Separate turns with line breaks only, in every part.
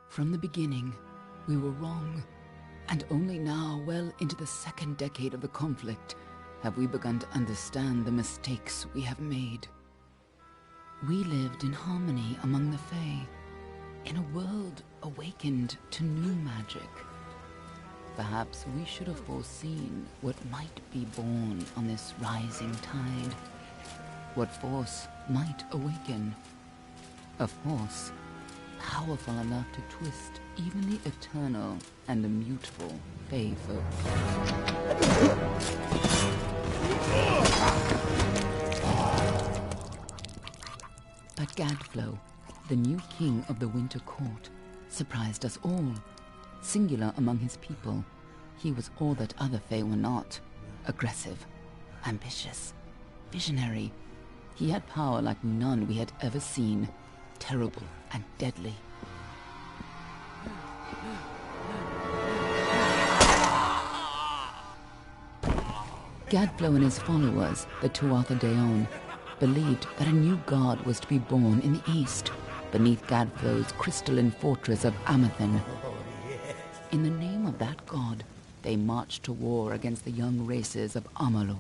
From the beginning, we were wrong, and only now, well into the second decade of the conflict, have we begun to understand the mistakes we have made. We lived in harmony among the Fae, in a world awakened to new magic. Perhaps we should have foreseen what might be born on this rising tide, what force might awaken. A force powerful enough to twist even the eternal and immutable Fae folk. But 𝘕𝘭𝘢, the new king of the Winter Court, surprised us all. Singular among his people, he was all that other Fae were not. Aggressive, ambitious, visionary. He had power like none we had ever seen, terrible and deadly. 𝘕𝘭𝘢 and his followers, the 𝘬𝘭𝘢𝘺, believed that a new god was to be born in the east, beneath 𝘕𝘭𝘢's crystalline fortress of Amalur. In the name of that god, they marched to war against the young races of Amalur.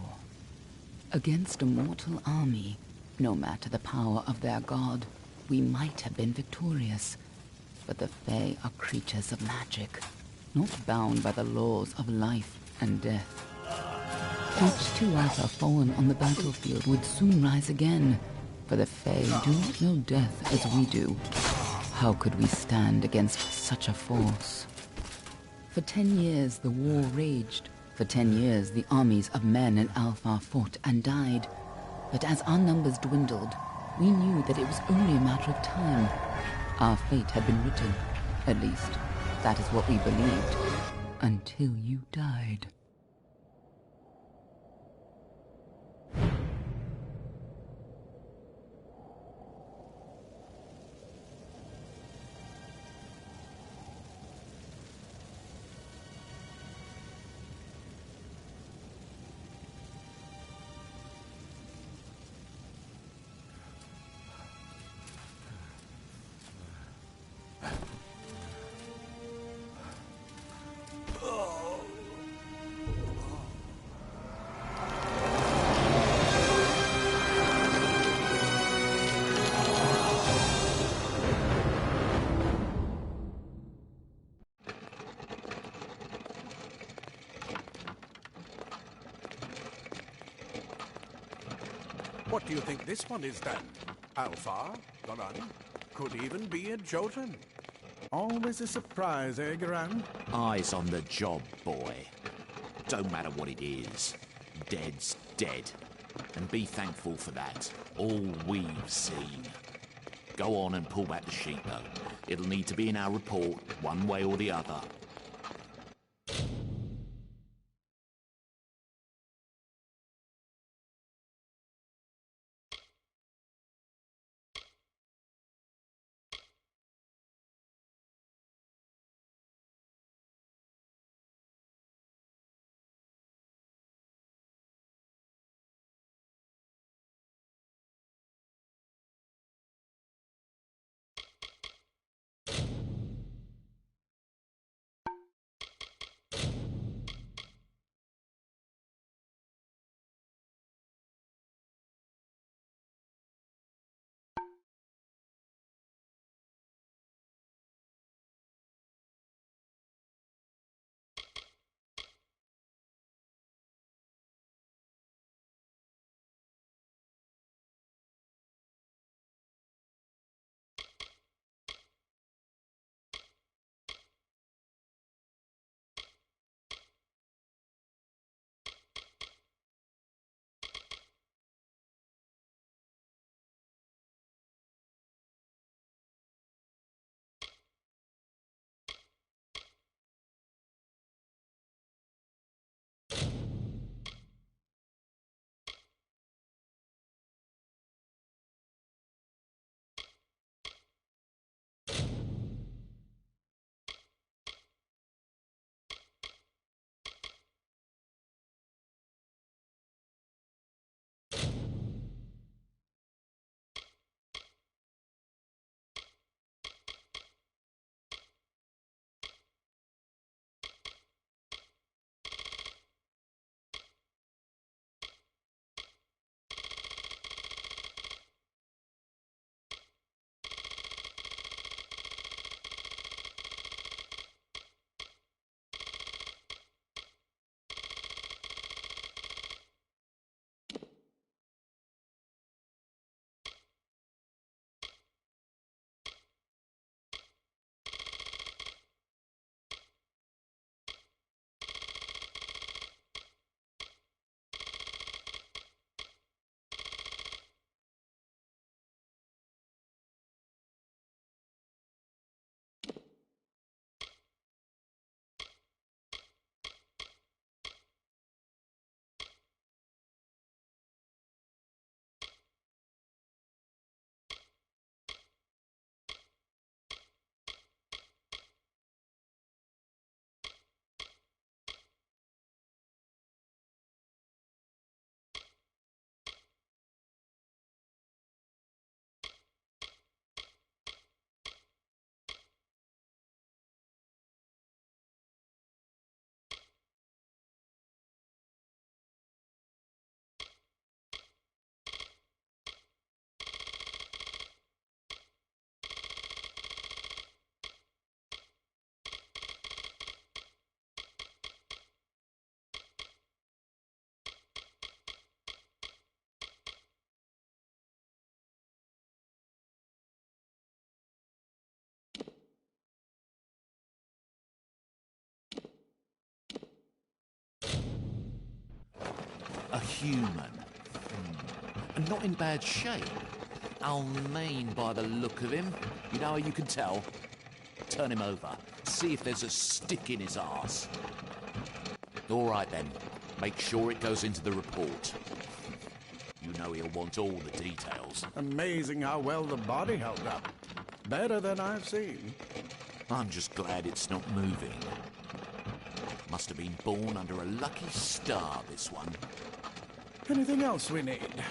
Against a mortal army, no matter the power of their god, we might have been victorious. But the Fae are creatures of magic, not bound by the laws of life and death. Each 𝘬𝘭𝘢 fallen on the battlefield would soon rise again, for the Fae do not know death as we do. How could we stand against such a force? For 10 years the war raged. For 10 years the armies of men and Alpha fought and died. But as our numbers dwindled, we knew that it was only a matter of time. Our fate had been written. At least, that is what we believed. Until you died.
What do you think this one is then? Alpha, Garan, could even be a Jotun. Always a surprise, eh, Garan?
Eyes on the job, boy. Don't matter what it is. Dead's dead. And be thankful for that. All we've seen. Go on and pull back the sheet, though. It'll need to be in our report, one way or the other. human. And not in bad shape. I'll mean by the look of him. You know how you can tell? Turn him over. See if there's a stick in his arse. All right then. Make sure it goes into the report. You know he'll want all the details.
Amazing how well the body held up. Better than I've seen.
I'm just glad it's not moving. Must have been born under a lucky star, this one.
Anything else we need?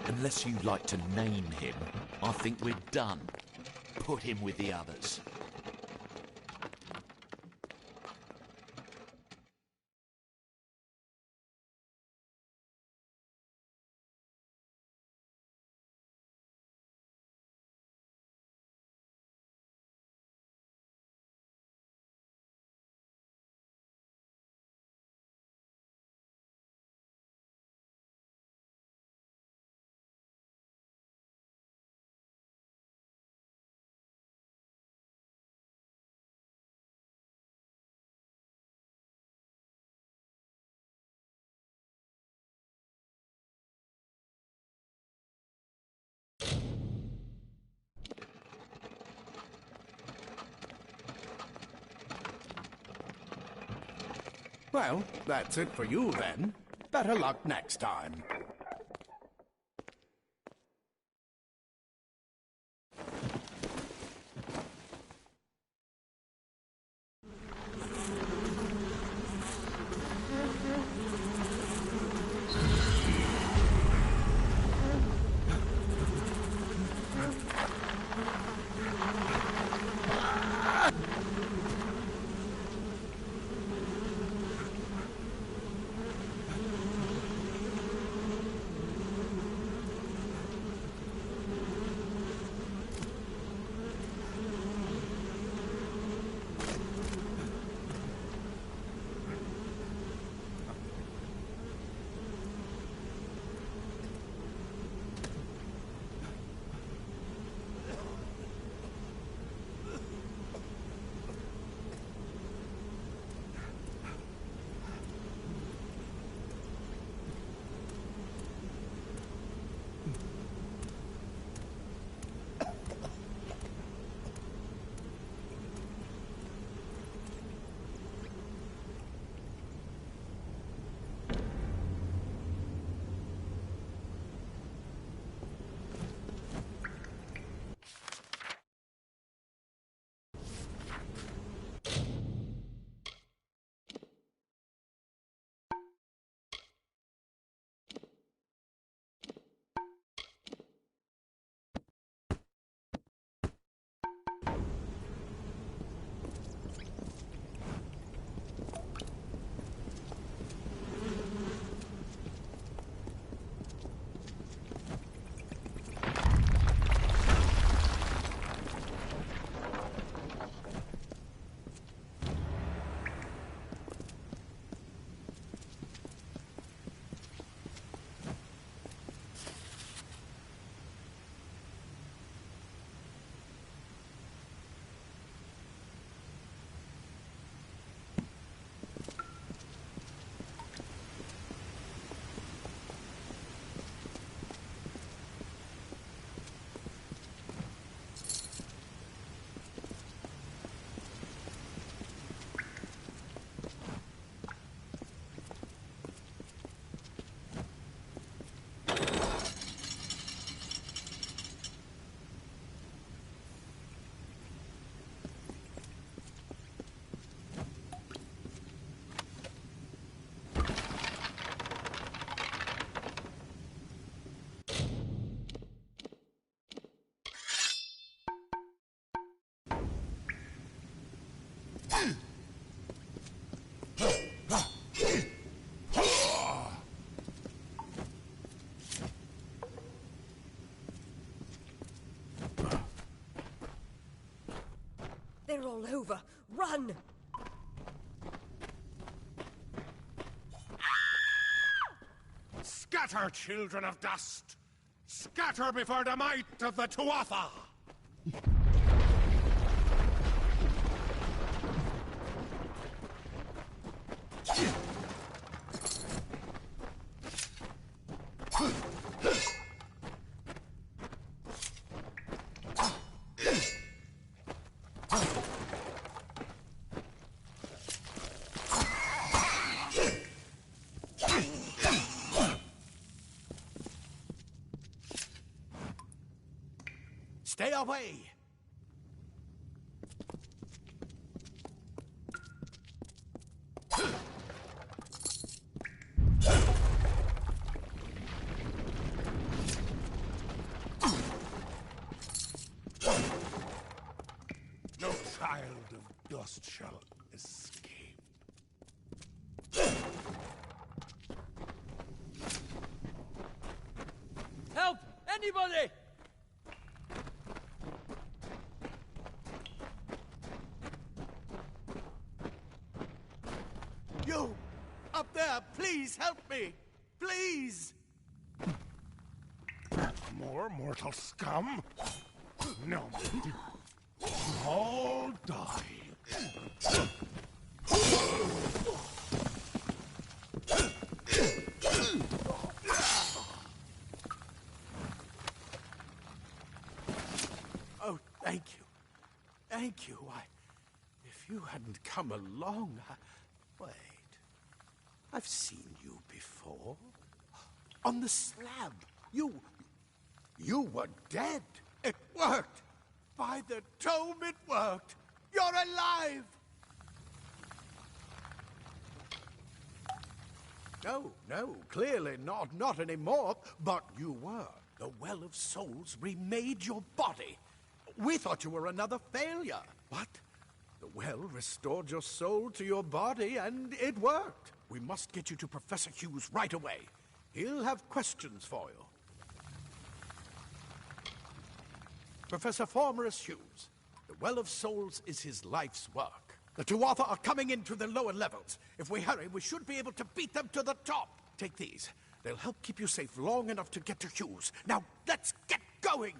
Unless you'd like to name him, I think we're done. Put him with the others.
Well, that's it for you then. Better luck next time.
They're all over. Run!
Scatter, children of dust! Scatter before the might of the Tuatha!
Stay away!
No child of dust shall escape.
Help! Anybody!
You! Up there! Please help me! Please!
More mortal scum? No. All die.
Oh, thank you. Thank you. If you hadn't come along, Wait. I've seen you before. On the slab. You were dead. It worked. By the tome, it worked. You're alive. No, clearly not anymore. But you were. The Well of Souls remade your body. We thought you were another failure. What? The well restored your soul to your body, and it worked. We must get you to Professor Hughes right away. He'll have questions for you. Professor Formorous Hughes, the Well of Souls is his life's work. The 𝘬𝘊𝘴 are coming into the lower levels. If we hurry, we should be able to beat them to the top. Take these. They'll help keep you safe long enough to get to Hughes. Now, let's get going!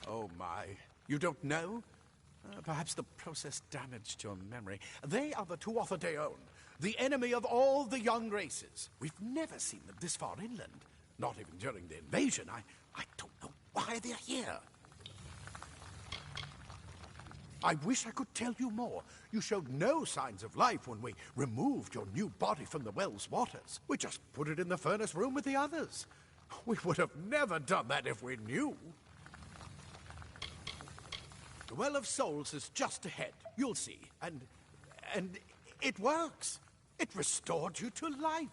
Oh, my. You don't know? Perhaps the process damaged your memory. They are the 𝘬𝘊𝘴𝘢𝘄, the enemy of all the young races. We've never seen them this far inland. Not even during the invasion. I don't know why they're here. I wish I could tell you more. You showed no signs of life when we removed your new body from the well's waters. We just put it in the furnace room with the others. We would have never done that if we knew. The Well of Souls is just ahead. You'll see. And it works. It restored you to life.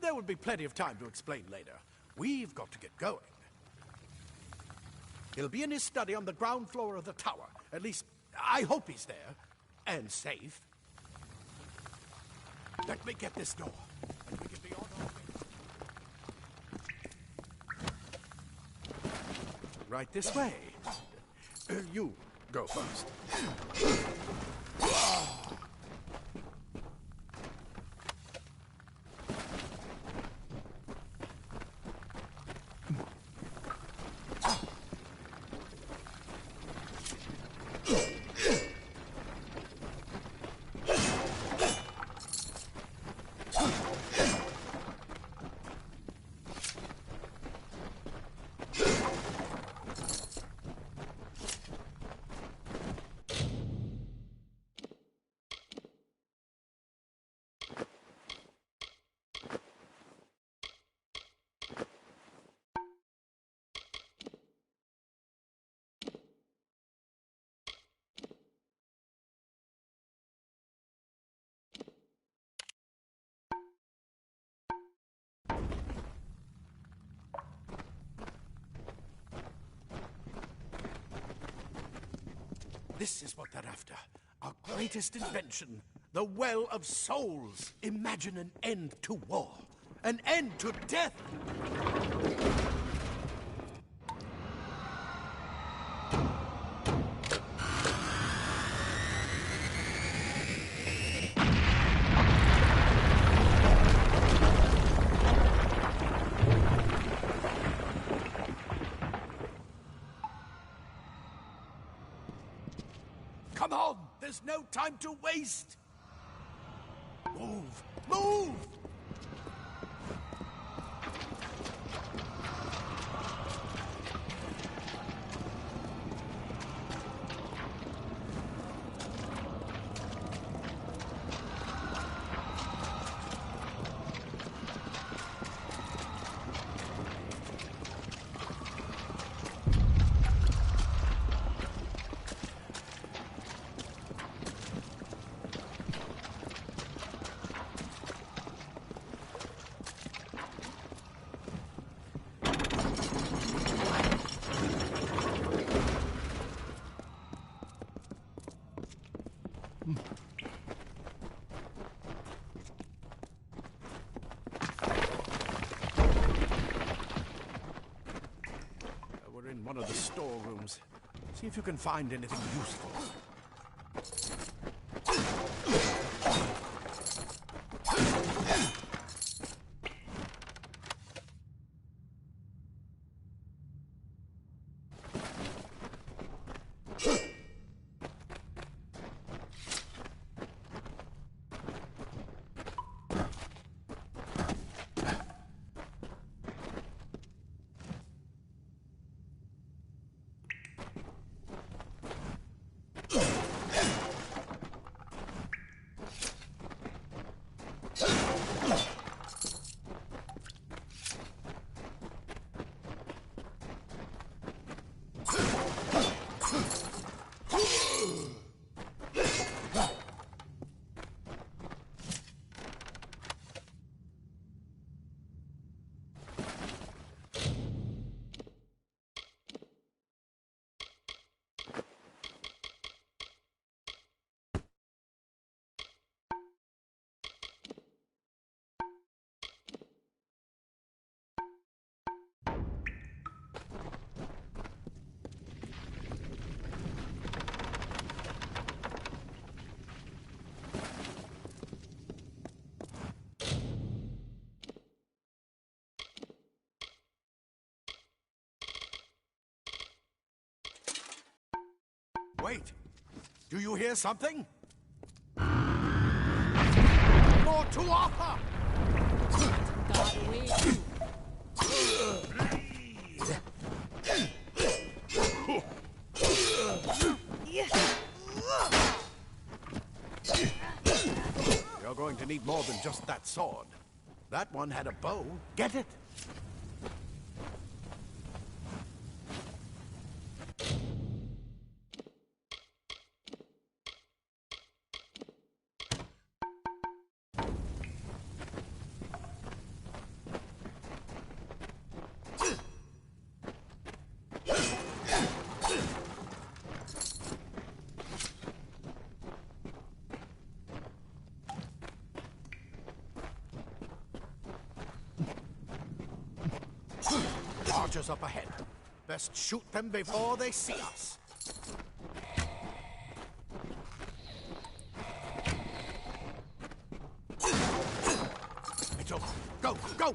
There will be plenty of time to explain later. We've got to get going. He'll be in his study on the ground floor of the tower. At least, I hope he's there. And safe. Let me get this door. And we can be on our way. Right this way. You go first. This is what they're after. Our greatest invention. The Well of Souls. Imagine an end to war. An end to death. Come on! There's no time to waste! Move! Move! We're in one of the storerooms. See if you can find anything useful. Wait! Do you hear something? More 𝘬𝘊𝘢𝘴!
God, wait.
You're going to need more than just that sword. That one had a bow. Get it? Archers up ahead. Best shoot them before they see us. It's over. Go, go!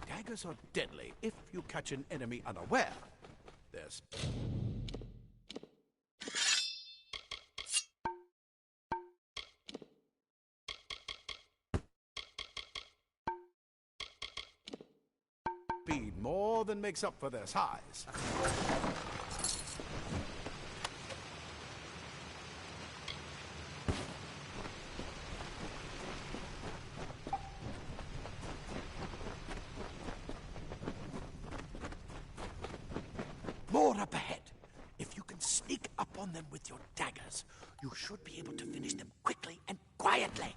Daggers are deadly if you catch an enemy unaware. There's... speed more than makes up for their size. More up ahead. If you can sneak up on them with your daggers, you should be able to finish them quickly and quietly.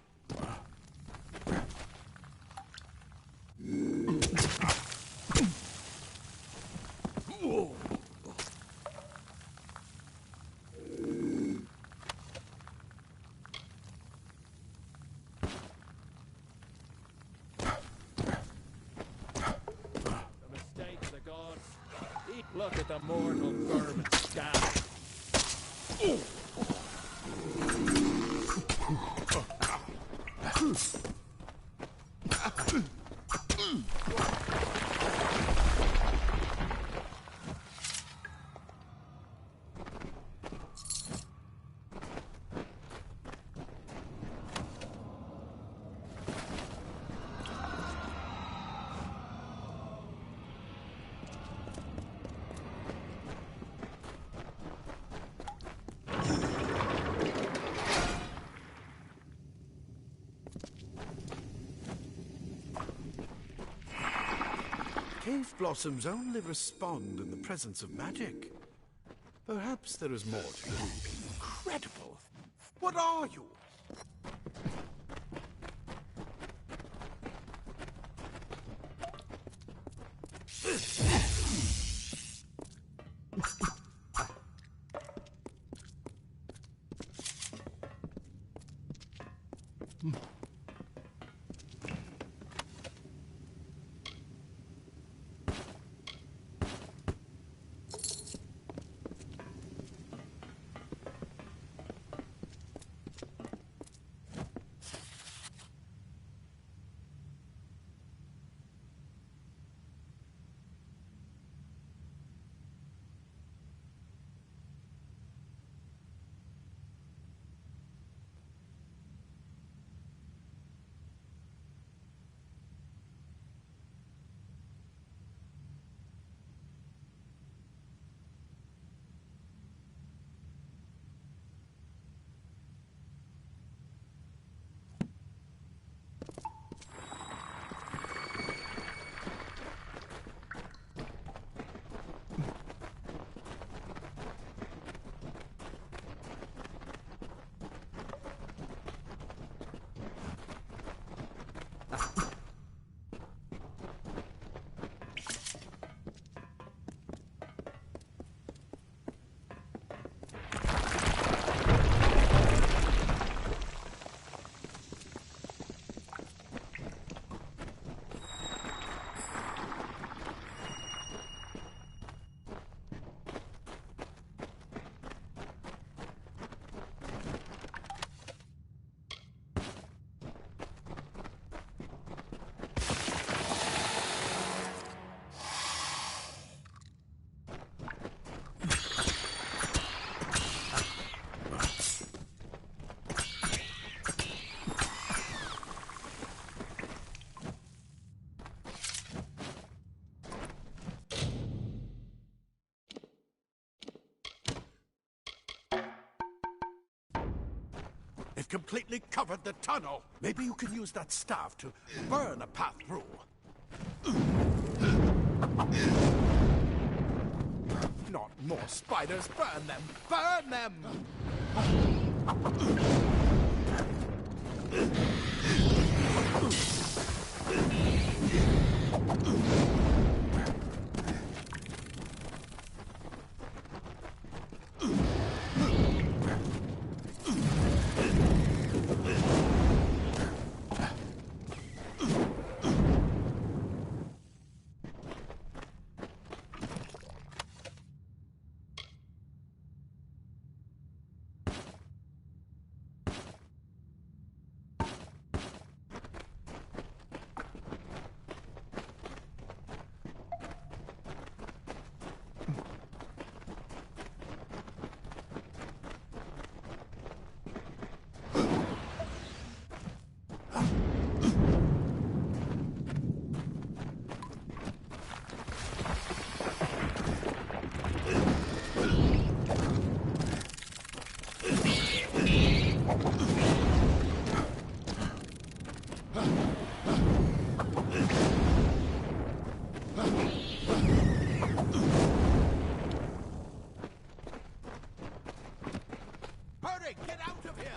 Look at the mortal vermin sky.
Cave blossoms only respond in the presence of magic. Perhaps there is more to you. Incredible! What are you? They've completely covered the tunnel. Maybe you can use that staff to burn a path through. Not more spiders. Burn them. Burn them! Hurry, get out of here!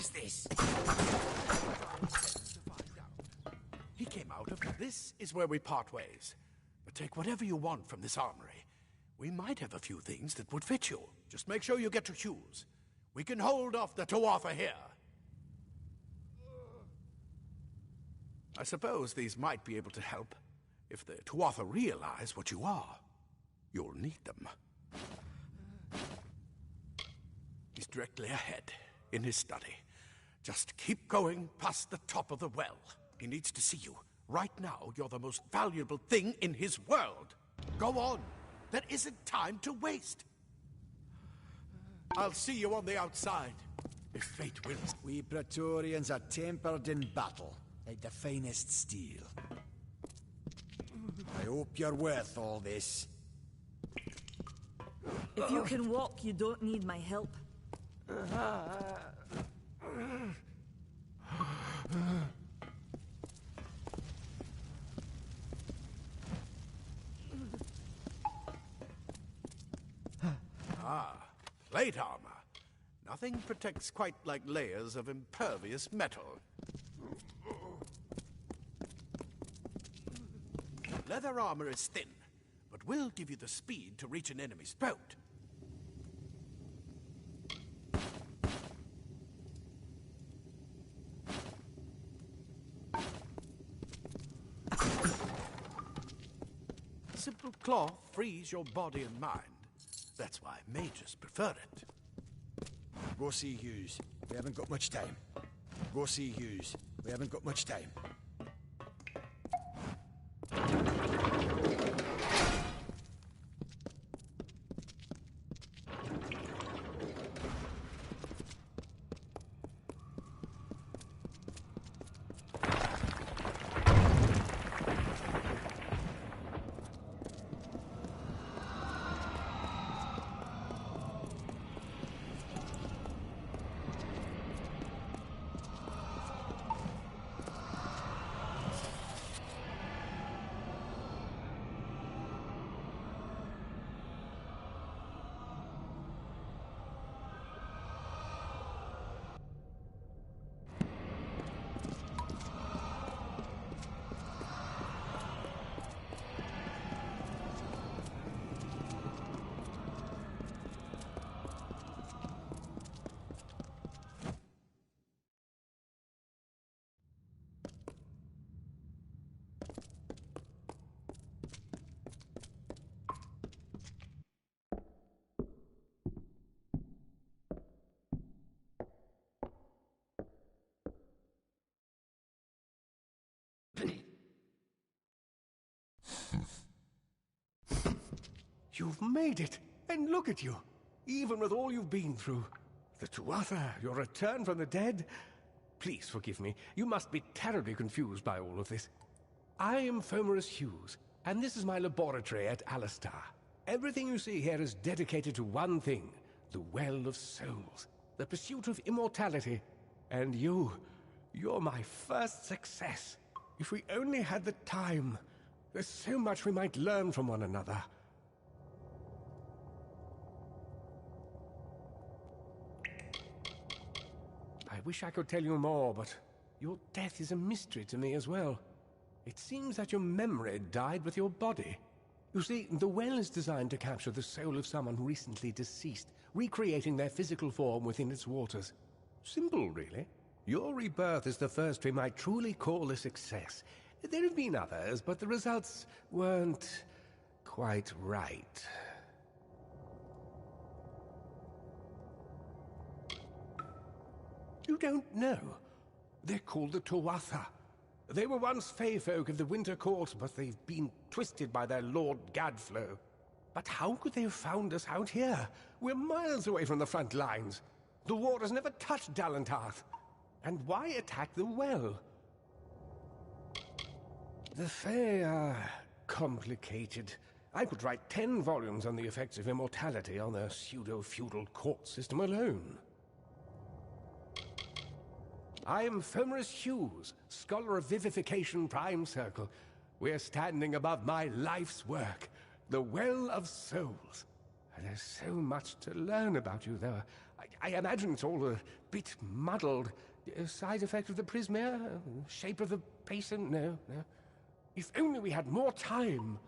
is this?
He came out of this is where we part ways. But take whatever you want from this armory. We might have a few things that would fit you. Just make sure you get to 𝘕𝘢𝘢𝘴. We can hold off the 𝘬𝘬𝘢𝘴 here. I suppose these might be able to help. If the 𝘬𝘬𝘢𝘴 realize what you are, you'll need them. He's directly ahead, in his study. Just keep going past the top of the well. He needs to see you. Right now, you're the most valuable thing in his world. Go on. There isn't time to waste. I'll see you on the outside, if fate wills.
We Praetorians are tempered in battle, like the finest steel. I hope you're worth all this.
If you can walk, you don't need my help.
Plate armor. Nothing protects quite like layers of impervious metal. Leather armor is thin, but will give you the speed to reach an enemy's throat. Simple cloth frees your body and mind. That's why mages prefer it.
Go see Hughes. We haven't got much time. Go see Hughes. We haven't got much time.
You've made it, and look at you. Even with all you've been through. The 𝘬𝘬𝘢𝘴, your return from the dead. Please forgive me. You must be terribly confused by all of this. I am 𝘕𝘢𝘢𝘴, and this is my laboratory at Alistar. Everything you see here is dedicated to one thing, the Well of Souls, the pursuit of immortality. And you're my first success. If we only had the time, there's so much we might learn from one another. I wish I could tell you more, but your death is a mystery to me as well. It seems that your memory died with your body. You see, the well is designed to capture the soul of someone recently deceased, recreating their physical form within its waters. Simple, really. Your rebirth is the first we might truly call a success. There have been others, but the results weren't quite right. You don't know. They're called the 𝘬𝘬𝘢𝘴. They were once Fey folk of the Winter Court, but they've been twisted by their lord 𝘕𝘐𝑺. But how could they have found us out here? We're miles away from the front lines. The war has never touched Dalentarth. And why attack the well? The Fey are complicated. I could write 10 volumes on the effects of immortality on their pseudo-feudal court system alone. I am 𝘕𝘢𝘢𝘢𝘴, Scholar of Vivification Prime Circle. We're standing above my life's work, the Well of Souls. There's so much to learn about you, though. I imagine it's all a bit muddled. Side effect of the prismere? Shape of the basin? No. If only we had more time.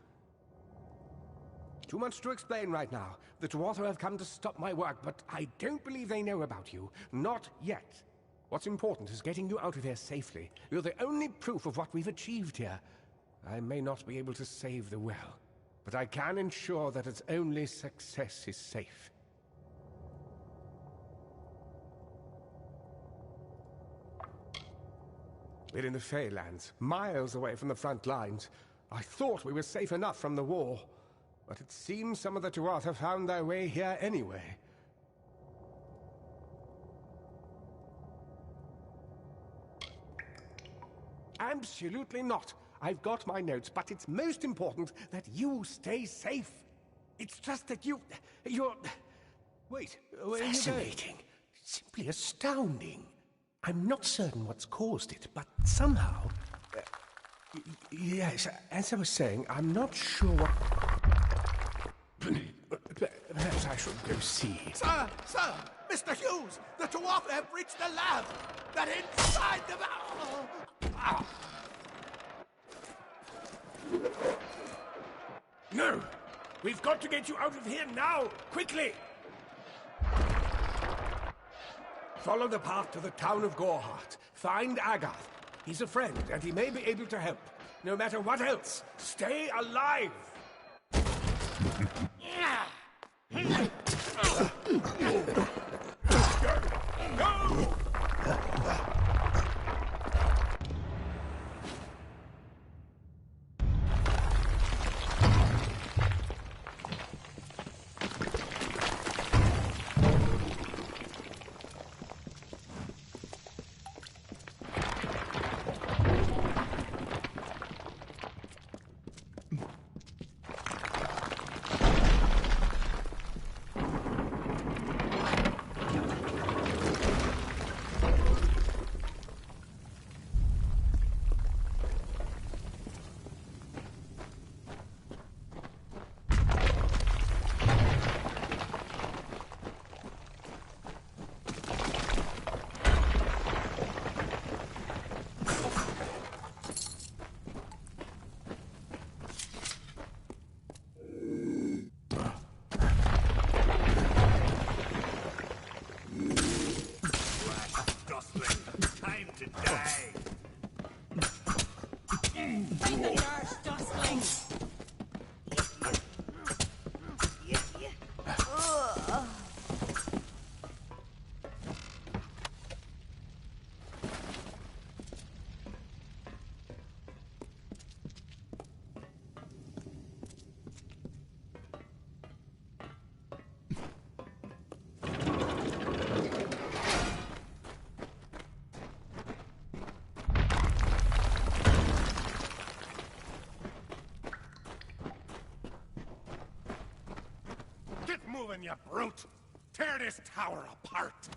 Too much to explain right now. The 𝘬𝘬𝘦𝘬𝘬 have come to stop my work, but I don't believe they know about you. Not yet. What's important is getting you out of here safely. You're the only proof of what we've achieved here. I may not be able to save the well, but I can ensure that its only success is safe. We're in the Feylands, miles away from the front lines. I thought we were safe enough from the war, but it seems some of the 𝘬𝘬𝘦 have found their way here anyway. Absolutely not. I've got my notes, but it's most important that you stay safe. It's just that you're... Wait, where are you going? Fascinating. Simply astounding. I'm not certain what's caused it, but somehow... yes, as I was saying, I'm not sure what... Perhaps I should go see.
Sir! Mr. Hughes! The 𝘬𝘬𝘦 have reached the lab! They're inside the...
No! We've got to get you out of here now! Quickly! Follow the path to the town of 𝘗𝘭𝘢𝘺. Find Agath. He's a friend, and he may be able to help. No matter what else, stay alive! Go!
Moving, you brute! Tear this tower apart!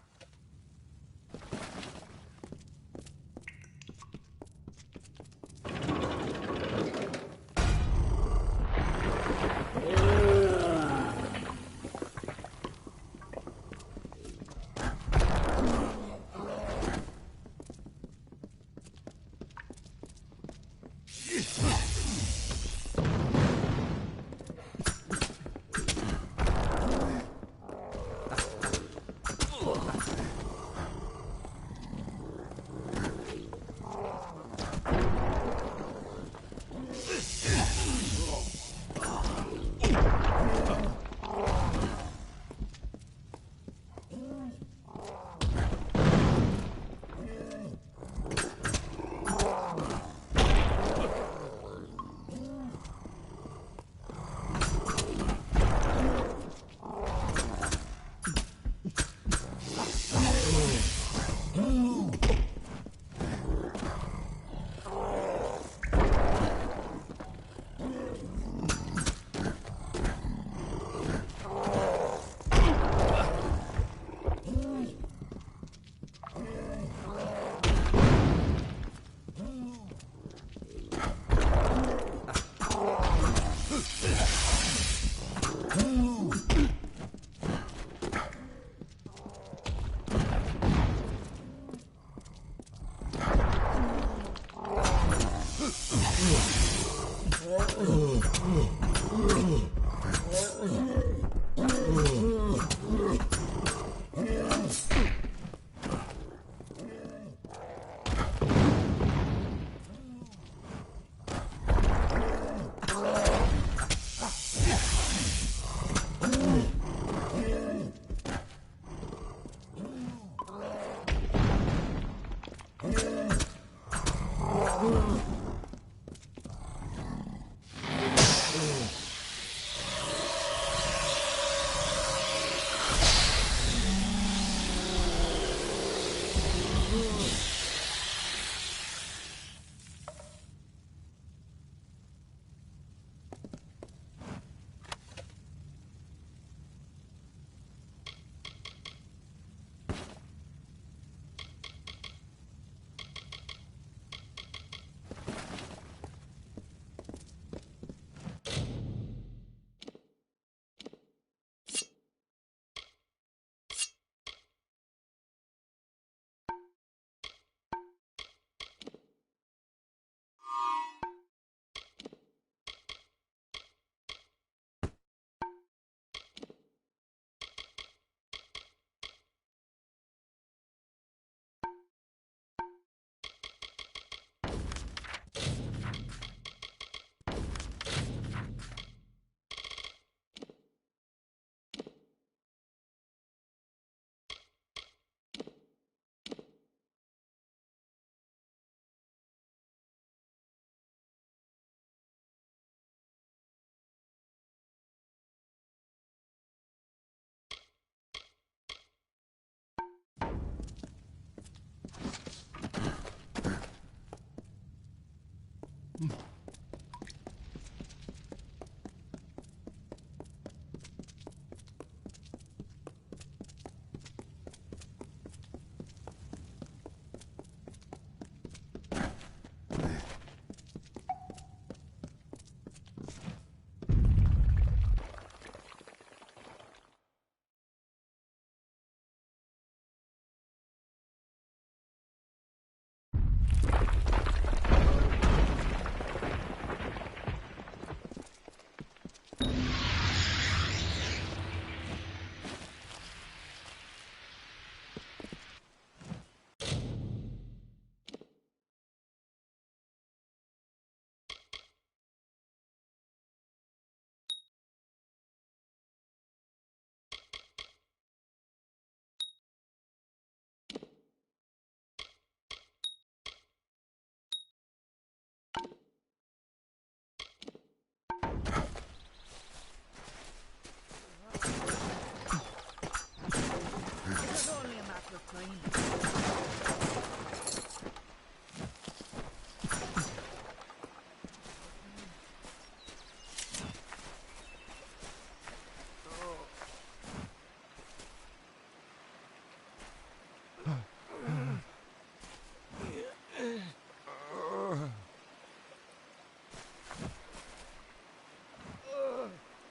It's only a matter of time.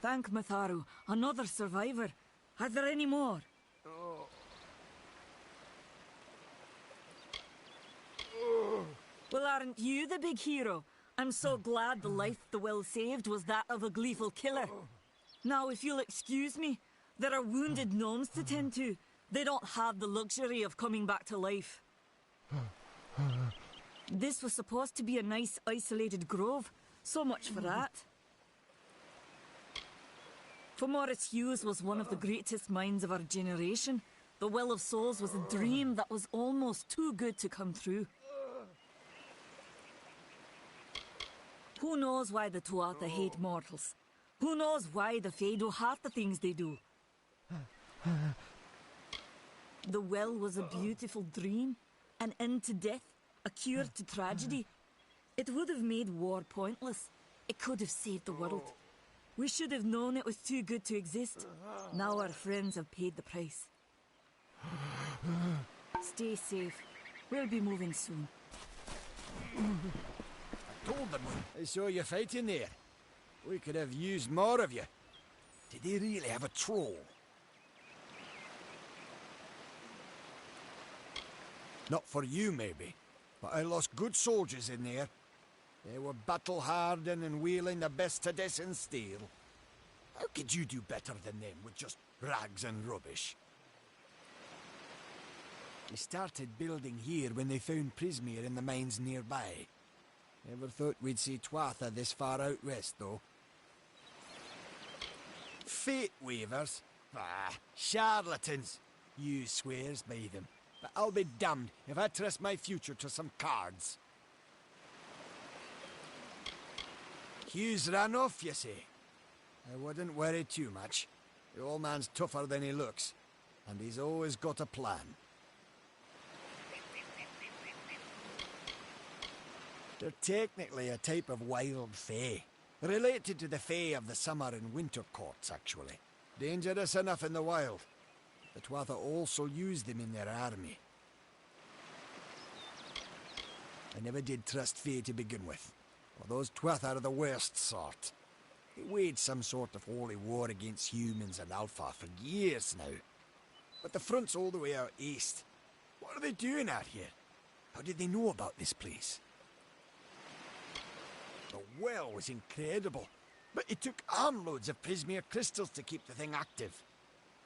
Thank Matharu, another survivor. Are there any more? Well, aren't you the big hero? I'm so glad the life the well saved was that of a gleeful killer. Now, if you'll excuse me, there are wounded gnomes to tend to. They don't have the luxury of coming back to life. This was supposed to be a nice, isolated grove. So much for that. 𝘕𝘢𝘴𝘁 was one of the greatest minds of our generation. The Well of Souls was a dream that was almost too good to come true. Who knows why the Tuatha hate mortals? Who knows why the Fae do half the things they do? The well was a beautiful dream, an end to death, a cure to tragedy. It would have made war pointless. It could have saved the world. We should have known it was too good to exist. Now our friends have paid the price. Stay safe. We'll be moving soon.
I told them I saw you fighting there. We could have used more of you. Did they really have a troll? Not for you, maybe, but I lost good soldiers in there. They were battle-hardened and wielding the best Tedescan steel. How could you do better than them with just rags and rubbish? They started building here when they found Prismeer in the mines nearby. Never thought we'd see Tuatha this far out west, though. Fate weavers? Ah, charlatans. You swears by them. But I'll be damned if I trust my future to some cards. Hugh's ran off, you say? I wouldn't worry too much. The old man's tougher than he looks, and he's always got a plan. They're technically a type of wild fae, related to the fae of the summer and winter courts, actually. Dangerous enough in the wild. The 𝘬𝘬 also use them in their army. I never did trust fae to begin with. Well, those 𝘬𝘬 are the worst sort. They waged some sort of holy war against humans and Alpha for years now. But the front's all the way out east. What are they doing out here? How did they know about this place? The well was incredible, but it took armloads of prismere crystals to keep the thing active.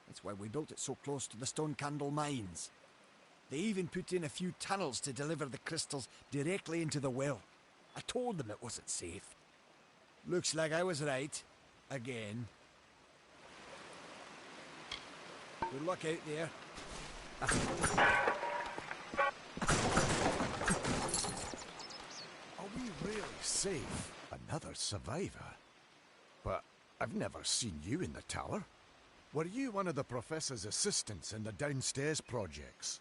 That's why we built it so close to the stone candle mines. They even put in a few tunnels to deliver the crystals directly into the well. I told them it wasn't safe. Looks like I was right. Again. Good luck out there.
Are we really safe? Another survivor? But I've never seen you in the tower. Were you one of the Professor's assistants in the downstairs projects?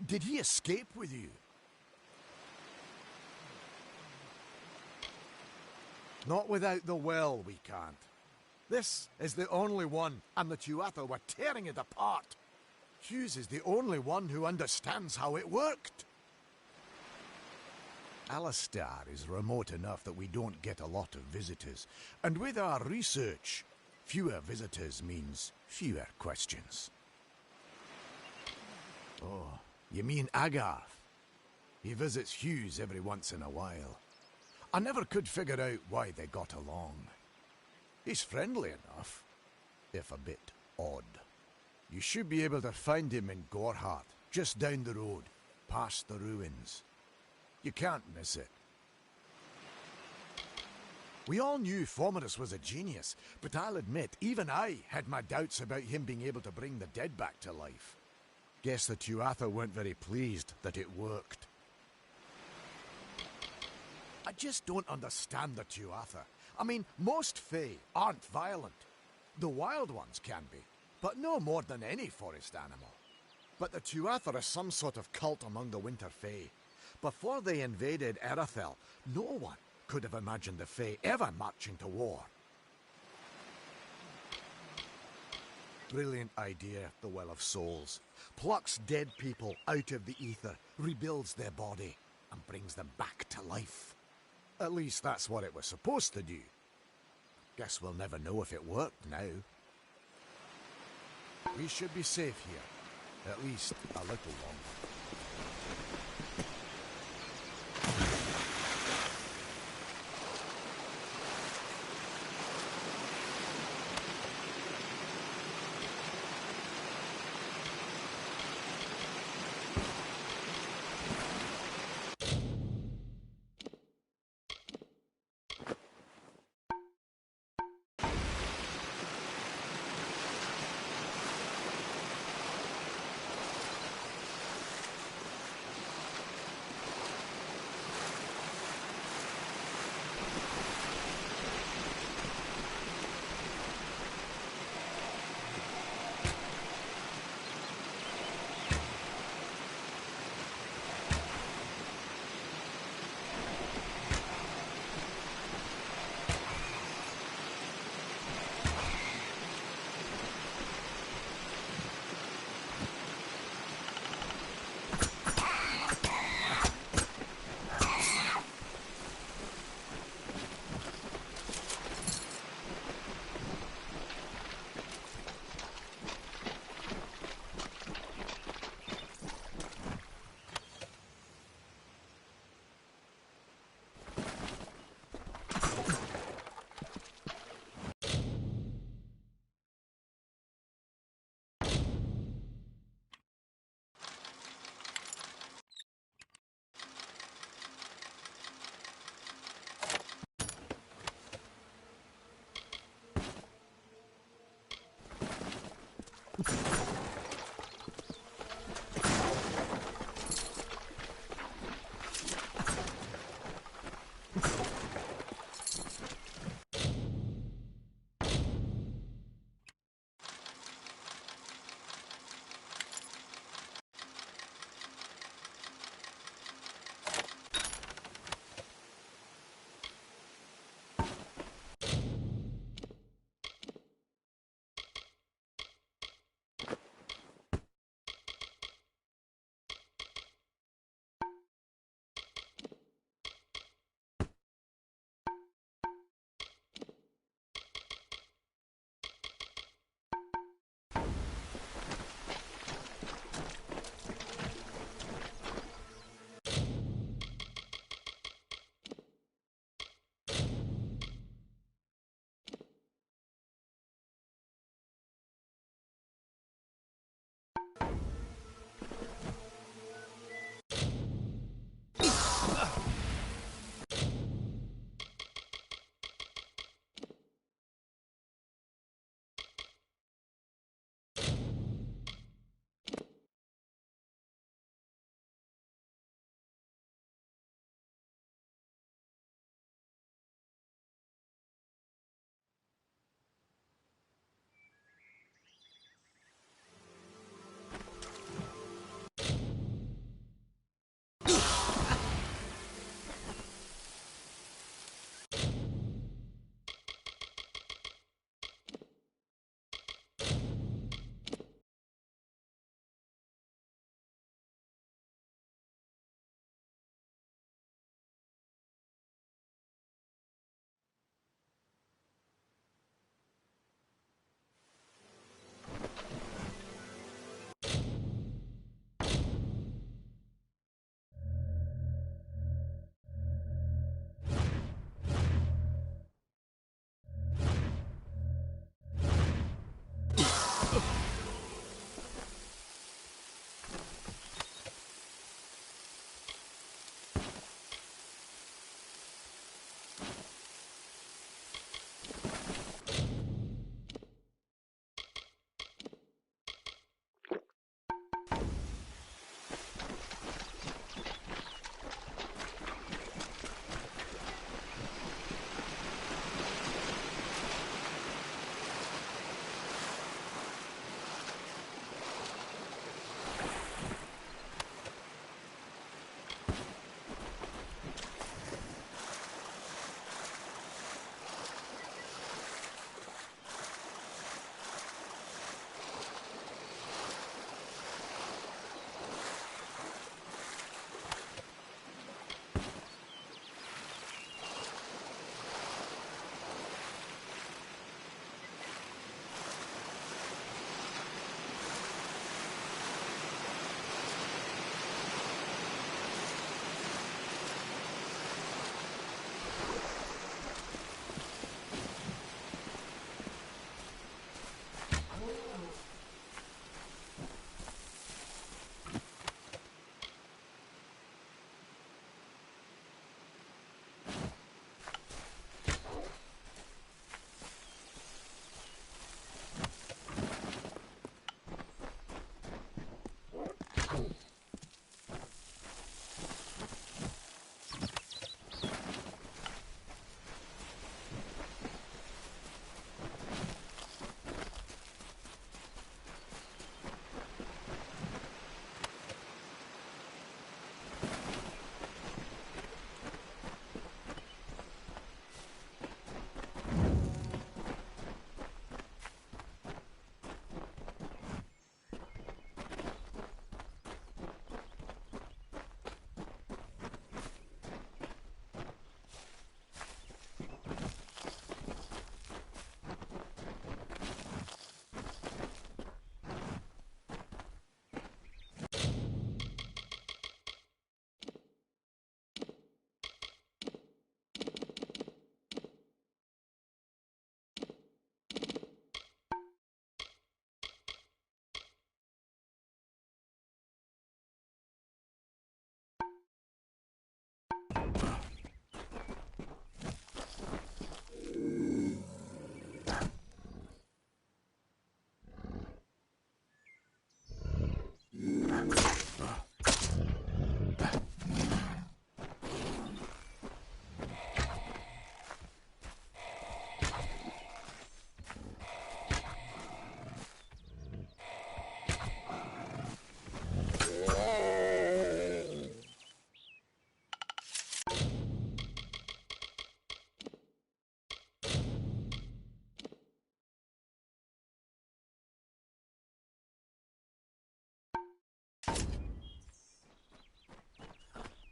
Did he escape with you? Not without the well, we can't. This is the only one, and the 𝘬𝘬 were tearing it apart. Hughes is the only one who understands how it worked. Alistar is remote enough that we don't get a lot of visitors, and with our research, fewer visitors means fewer questions. Oh, you mean Agarth? He visits Hughes every once in a while. I never could figure out why they got along. He's friendly enough, if a bit odd. You should be able to find him in 𝘗𝘭𝘢𝘺, just down the road, past the ruins. You can't miss it. We all knew 𝘊𝘐 was a genius, but I'll admit, even I had my doubts about him being able to bring the dead back to life. Guess the 𝘬𝘬 weren't very pleased that it worked. I just don't understand the 𝘬𝘬. I mean, most fae aren't violent. The wild ones can be, but no more than any forest animal. But the 𝘬𝘬 are some sort of cult among the winter fae. Before they invaded Erythel, no one could have imagined the fae ever marching to war. Brilliant idea, the Well of Souls. Plucks dead people out of the ether, rebuilds their body, and brings them back to life. At least that's what it was supposed to do. Guess we'll never know if it worked now. We should be safe here, at least a little longer.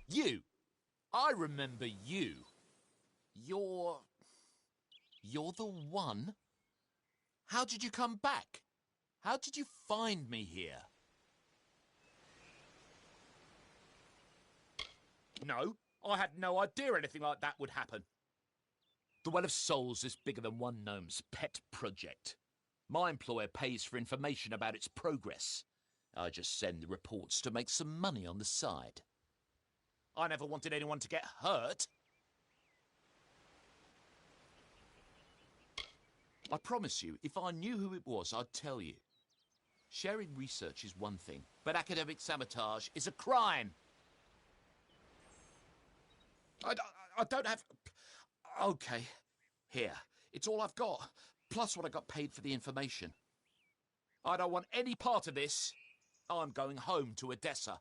You! I remember you. You're the one? How did you come back? How did you find me here? No, I had no idea anything like that would happen. The Well of Souls is bigger than one gnome's pet project. My employer pays for information about its progress. I just send the reports to make some money on the side. I never wanted anyone to get hurt. I promise you, if I knew who it was, I'd tell you. Sharing research is one thing, but academic sabotage is a crime. I don't have... Okay, here. It's all I've got, plus what I got paid for the information. I don't want any part of this. I'm going home to Odessa.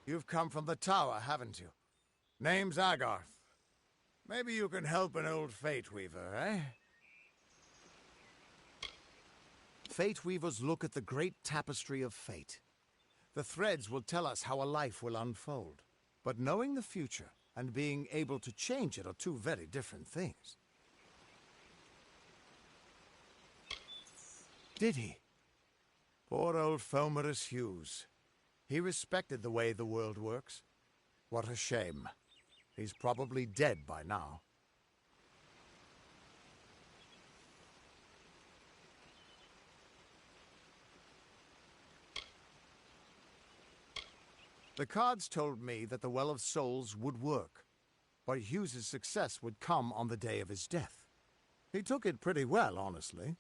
You've come from the tower, haven't you? Name's Agarth. Maybe you can help an old Fate Weaver, eh? Fate Weavers look at the great tapestry of fate. The threads will tell us how a life will unfold. But knowing the future and being able to change it are two very different things. Did he? Poor old 𝘕𝘢𝘿𝘢𝘆. He respected the way the world works. What a shame. He's probably dead by now. The cards told me that the Well of Souls would work, but Hughes' success would come on the day of his death. He took it pretty well, honestly,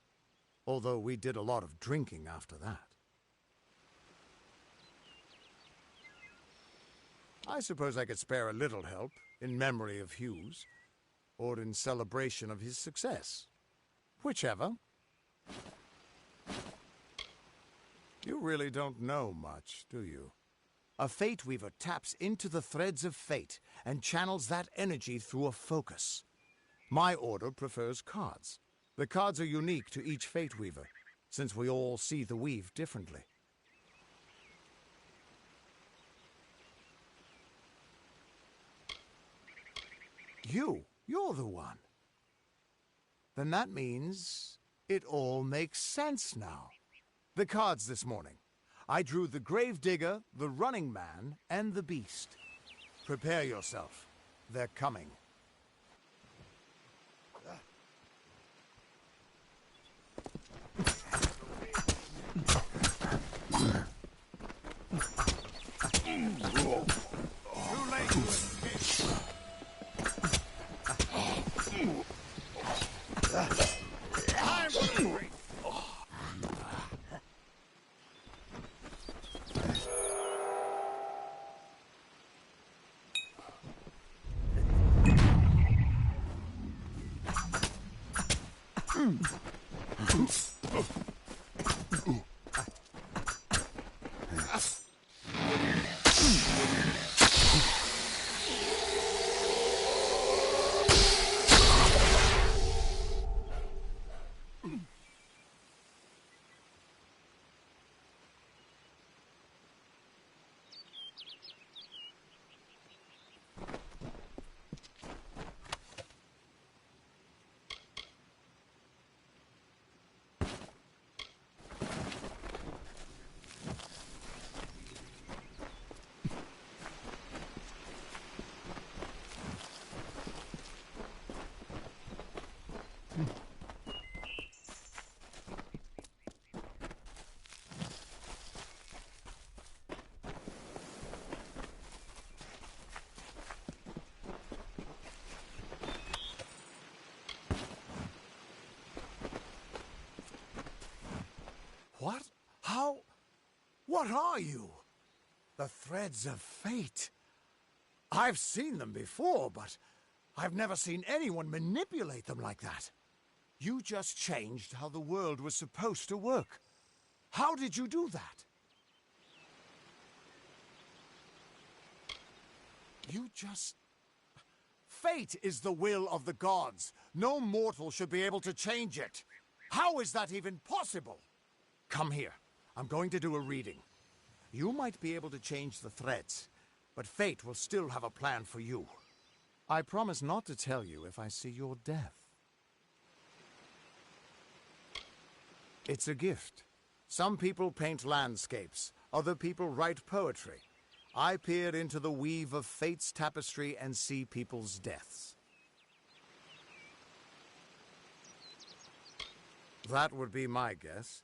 although we did a lot of drinking after that. I suppose I could spare a little help in memory of Hughes, or in celebration of his success. Whichever. You really don't know much, do you? A Fate Weaver taps into the threads of fate and channels that energy through a focus. My order prefers cards. The cards are unique to each Fate Weaver, since we all see the weave differently. You're the one. Then that means it all makes sense now. The cards this morning. I drew the Gravedigger, the Running Man, and the Beast. Prepare yourself. They're coming. Too late to escape. Time for the break. What? How? What are you? The threads of fate. I've seen them before, but I've never seen anyone manipulate them like that. You just changed how the world was supposed to work. How did you do that? You just... Fate is the will of the gods. No mortal should be able to change it. How is that even possible? Come here. I'm going to do a reading. You might be able to change the threads, but fate will still have a plan for you. I promise not to tell you if I see your death. It's a gift. Some people paint landscapes, other people write poetry. I peer into the weave of fate's tapestry and see people's deaths. That would be my guess.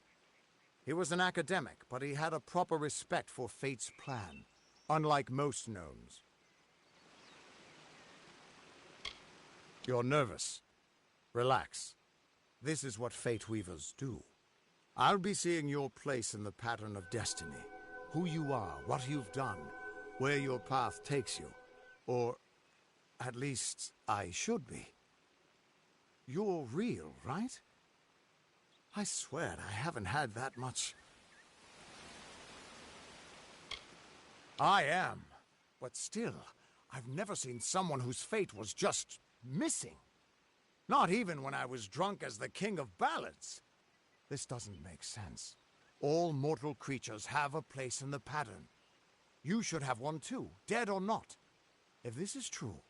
He was an academic, but he had a proper respect for fate's plan, unlike most gnomes. You're nervous. Relax. This is what fate weavers do. I'll be seeing your place in the pattern of destiny. Who you are, what you've done, where your path takes you. Or, at least, I should be. You're real, right? I swear I haven't had that much. I am. But still, I've never seen someone whose fate was just missing. Not even when I was drunk as the king of ballads. This doesn't make sense. All mortal creatures have a place in the pattern. You should have one too, dead or not. If this is true,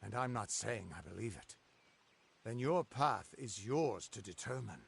and I'm not saying I believe it, then your path is yours to determine.